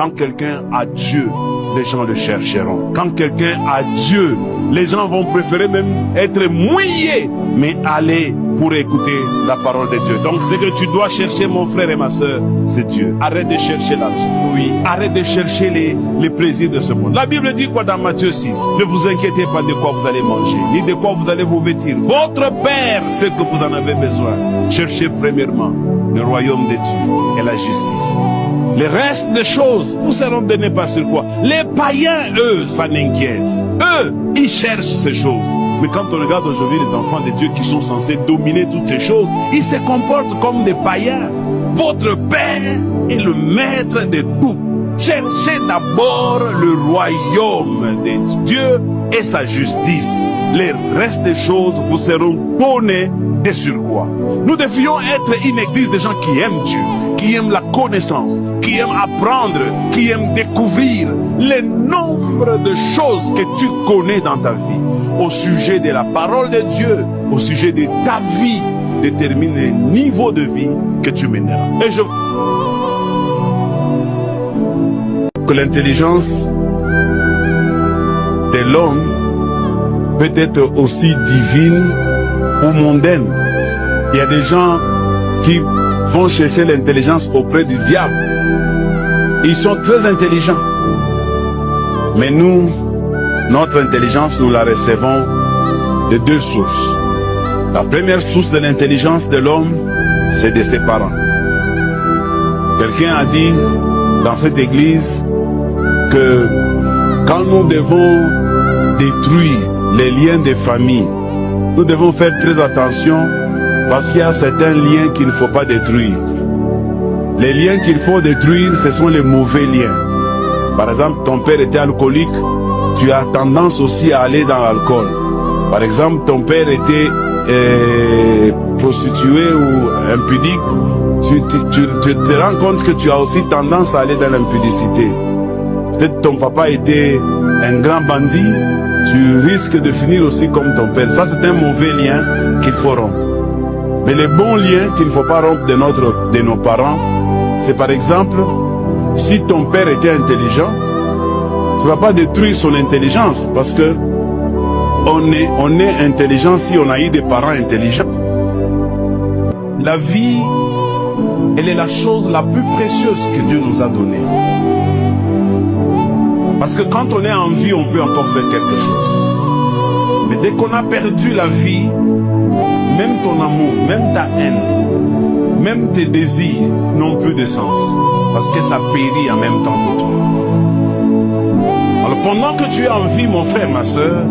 Quand quelqu'un a Dieu, les gens le chercheront. Quand quelqu'un a Dieu, les gens vont préférer même être mouillés, mais aller pour écouter la parole de Dieu. Donc ce que tu dois chercher, mon frère et ma soeur, c'est Dieu. Arrête de chercher l'argent. Oui, arrête de chercher les plaisirs de ce monde. La Bible dit quoi dans Matthieu 6? Ne vous inquiétez pas de quoi vous allez manger, ni de quoi vous allez vous vêtir. Votre Père sait que vous en avez besoin. Cherchez premièrement le royaume de Dieu et la justice. Les restes des choses vous seront donnés par sur quoi? Les païens, eux, s'en inquiètent. Eux, ils cherchent ces choses. Mais quand on regarde aujourd'hui les enfants de Dieu qui sont censés dominer toutes ces choses, ils se comportent comme des païens. Votre Père est le maître de tout. Cherchez d'abord le royaume de Dieu et sa justice. Les restes des choses vous seront donnés de surcroît. Nous devions être une église de gens qui aiment Dieu, qui aiment la connaissance, qui aiment apprendre, qui aiment découvrir le nombre de choses que tu connais dans ta vie. Au sujet de la parole de Dieu, au sujet de ta vie, détermine le niveau de vie que tu mèneras. Et je... que l'intelligence de l'homme peut être aussi divine ou mondaine. Il y a des gens qui vont chercher l'intelligence auprès du diable. Ils sont très intelligents. Mais nous, notre intelligence, nous la recevons de deux sources. La première source de l'intelligence de l'homme, c'est de ses parents. Quelqu'un a dit dans cette église que quand nous devons détruire les liens de famille, nous devons faire très attention parce qu'il y a certains liens qu'il ne faut pas détruire. Les liens qu'il faut détruire, ce sont les mauvais liens. Par exemple, ton père était alcoolique, tu as tendance aussi à aller dans l'alcool. Par exemple, ton père était prostitué ou impudique, tu te rends compte que tu as aussi tendance à aller dans l'impudicité. Peut-être ton papa était un grand bandit, tu risques de finir aussi comme ton père. Ça, c'est un mauvais lien qu'il faut rompre. Mais les bons liens qu'il ne faut pas rompre de nos parents, c'est par exemple, si ton père était intelligent, tu ne vas pas détruire son intelligence parce que on est intelligent si on a eu des parents intelligents. La vie, elle est la chose la plus précieuse que Dieu nous a donnée. Parce que quand on est en vie, on peut encore faire quelque chose. Mais dès qu'on a perdu la vie, même ton amour, même ta haine, même tes désirs n'ont plus de sens. Parce que ça périt en même temps que toi. Alors pendant que tu es en vie, mon frère, ma soeur,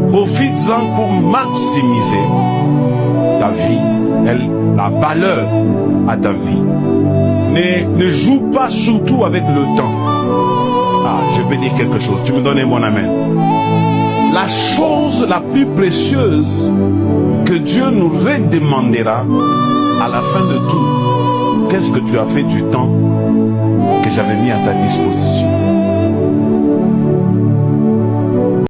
profites-en pour maximiser ta vie, la valeur à ta vie. Ne joue pas surtout avec le temps. Ah, je vais dire quelque chose, tu me donnes mon amen. La chose la plus précieuse que Dieu nous redemandera à la fin de tout, qu'est-ce que tu as fait du temps que j'avais mis à ta disposition?